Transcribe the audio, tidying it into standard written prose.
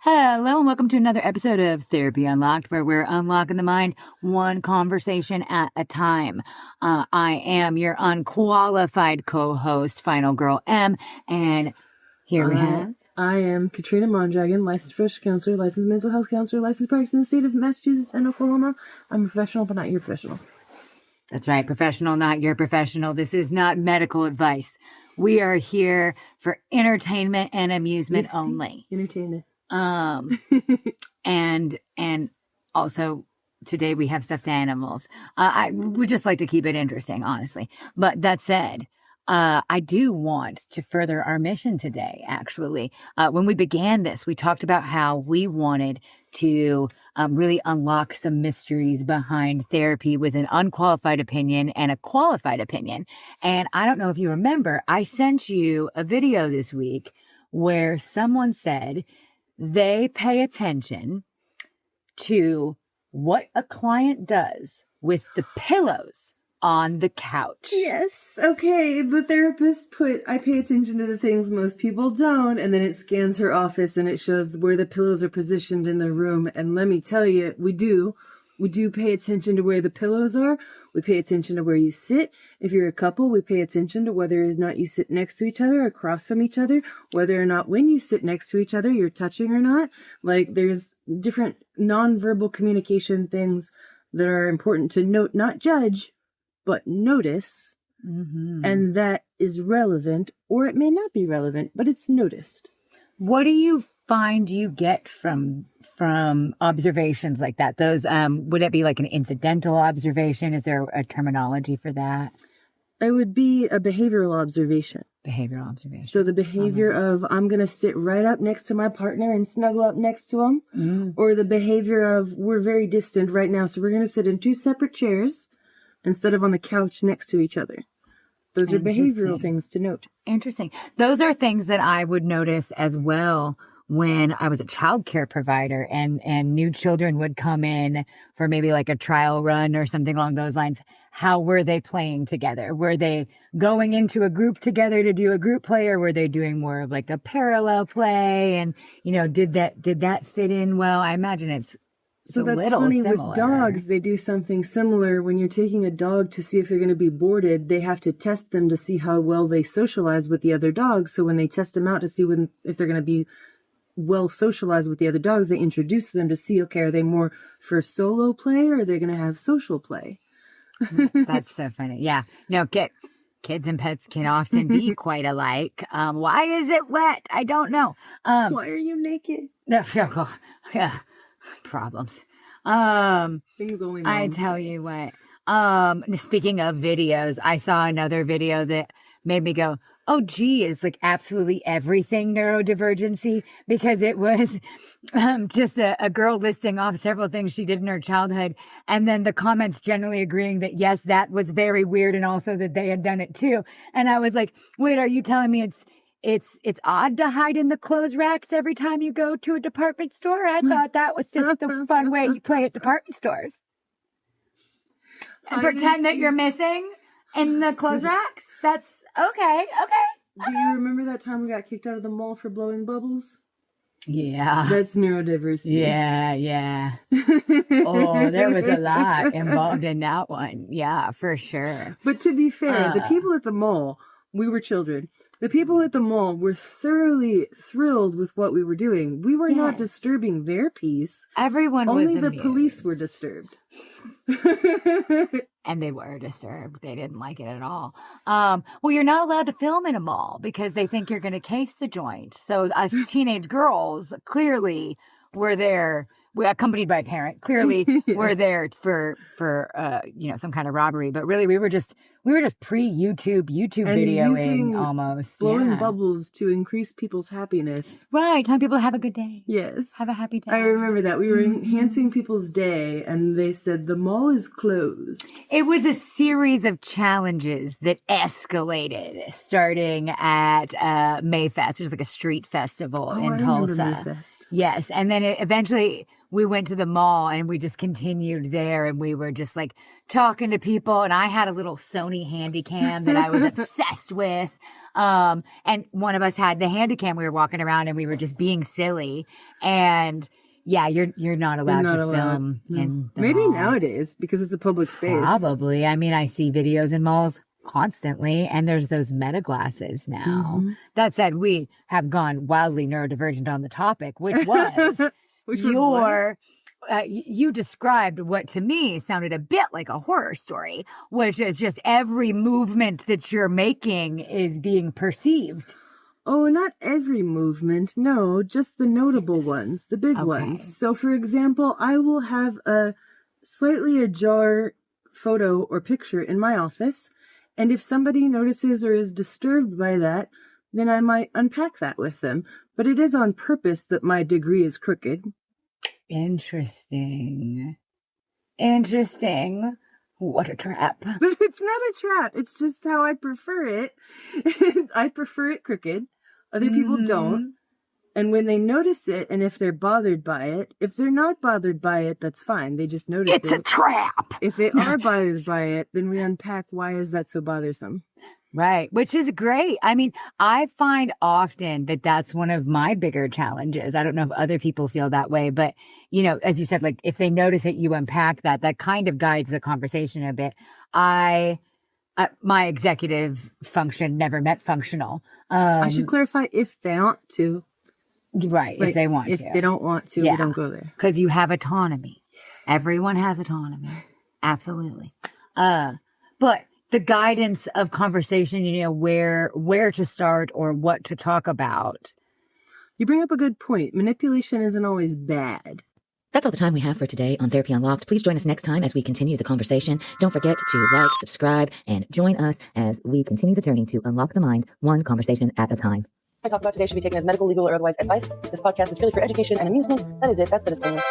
Hello and welcome to another episode of Therapy Unlocked, where we're unlocking the mind one conversation at a time. I am your unqualified co-host, Final Girl M, and here we have... I am Katrina Mondragon, licensed professional counselor, licensed mental health counselor, licensed practice in the state of Massachusetts and Oklahoma. I'm a professional, but not your professional. That's right, professional, not your professional. This is not medical advice. We are here for entertainment and amusement only. Entertainment. And also today we have stuffed animals. I would just like to keep it interesting, honestly. But that said, I do want to further our mission today, actually. When we began this, we talked about how we wanted to really unlock some mysteries behind therapy with an unqualified opinion and a qualified opinion. And I don't know if you remember, I sent you a video this week where someone said they pay attention to what a client does with the pillows on the couch. Yes. Okay. The therapist put, I pay attention to the things most people don't, and then it scans her office and it shows where the pillows are positioned in the room. And let me tell you, we do pay attention to where the pillows are. We pay attention to where you sit. If you're a couple, we pay attention to whether or not you sit next to each other, across from each other, whether or not when you sit next to each other, you're touching or not. Like, there's different nonverbal communication things that are important to note, not judge, but notice. Mm-hmm. And that is relevant, or it may not be relevant, but it's noticed. What do you find you get from observations like that? Those would it be like an incidental observation? Is there a terminology for that? It would be a behavioral observation. Behavioral observation. So the behavior of I'm going to sit right up next to my partner and snuggle up next to him, or the behavior of we're very distant right now, so we're going to sit in two separate chairs instead of on the couch next to each other. Those are behavioral things to note. Interesting. Those are things that I would notice as well when I was a childcare provider and new children would come in for maybe like a trial run or something along those lines. How were they playing together? Were they going into a group together to do a group play, or were they doing more of like a parallel play? And, you know, did that fit in well? I imagine it's so that's funny. With dogs, they do something similar. When you're taking a dog to see if they're going to be boarded, they have to test them to see how well they socialize with the other dogs. So when they test them out to see if they're going to be well socialized with the other dogs, they introduce them to see, okay, are they more for solo play or are they going to have social play? That's so funny. Yeah. No, kids and pets can often be quite alike. Why is it wet? I don't know. Why are you naked? Yeah. Problems. Things only moms. I tell you what. Speaking of videos, I saw another video that made me go, oh, gee, it's like absolutely everything neurodivergency, because it was just a girl listing off several things she did in her childhood. And then the comments generally agreeing that, yes, that was very weird. And also that they had done it too. And I was like, wait, are you telling me it's odd to hide in the clothes racks every time you go to a department store? I thought that was just the fun way you play at department stores. And pretend that you're missing in the clothes racks? That's okay. Do you remember that time we got kicked out of the mall for blowing bubbles? Yeah. That's neurodiversity. Yeah. Oh, there was a lot involved in that one. Yeah, for sure. But to be fair, the people at the mall, we were children. The people at the mall were thoroughly thrilled with what we were doing. We were not disturbing their peace. Everyone was Only the amused. Police were disturbed. And they were disturbed. They didn't like it at all. Well, you're not allowed to film in a mall because they think you're going to case the joint. So us teenage girls clearly were there. We accompanied by a parent. Clearly, were there for some kind of robbery. But really, we were just pre-YouTube videoing almost. Blowing bubbles to increase people's happiness. Right, telling people to have a good day. Yes. Have a happy day. I remember that. We were enhancing people's day, and they said the mall is closed. It was a series of challenges that escalated, starting at Mayfest. It was like a street festival in Tulsa. Mayfest. Yes, and then eventually we went to the mall and we just continued there, and we were just like talking to people, and I had a little Sony Handycam that I was obsessed with. And one of us had the handycam. We were walking around and we were just being silly. And yeah, you're not allowed to film in the Maybe mall. nowadays because it's a public space. Probably. I mean, I see videos in malls constantly, and there's those meta glasses now. That said, we have gone wildly neurodivergent on the topic, which was you described what to me sounded a bit like a horror story, which is just every movement that you're making is being perceived. Oh, not every movement. No, just the notable ones, the big ones. So, for example, I will have a slightly ajar photo or picture in my office, and if somebody notices or is disturbed by that, then I might unpack that with them. But it is on purpose that my degree is crooked. Interesting. What a trap. But it's not a trap. It's just how I prefer it. I prefer it crooked. Other people don't. And when they notice it, and if they're bothered by it, if they're not bothered by it, that's fine. They just notice it. It's a trap. If they are bothered by it, then we unpack why is that so bothersome. Right, which is great. I mean, I find often that that's one of my bigger challenges. I don't know if other people feel that way, but, you know, as you said, like if they notice it, you unpack that. That kind of guides the conversation a bit. My executive function never met functional. I should clarify if they want to. Right, like, if they want to. If they don't want to, we don't go there. Because you have autonomy. Everyone has autonomy. Absolutely. But the guidance of conversation, you know, where to start or what to talk about. You bring up a good point. Manipulation isn't always bad. That's all the time we have for today on Therapy Unlocked. Please join us next time as we continue the conversation. Don't forget to like, subscribe, and join us as we continue the journey to unlock the mind, one conversation at a time. What I talk about today should be taken as medical, legal, or otherwise advice. This podcast is purely for education and amusement. That is it. That's the disclaimer.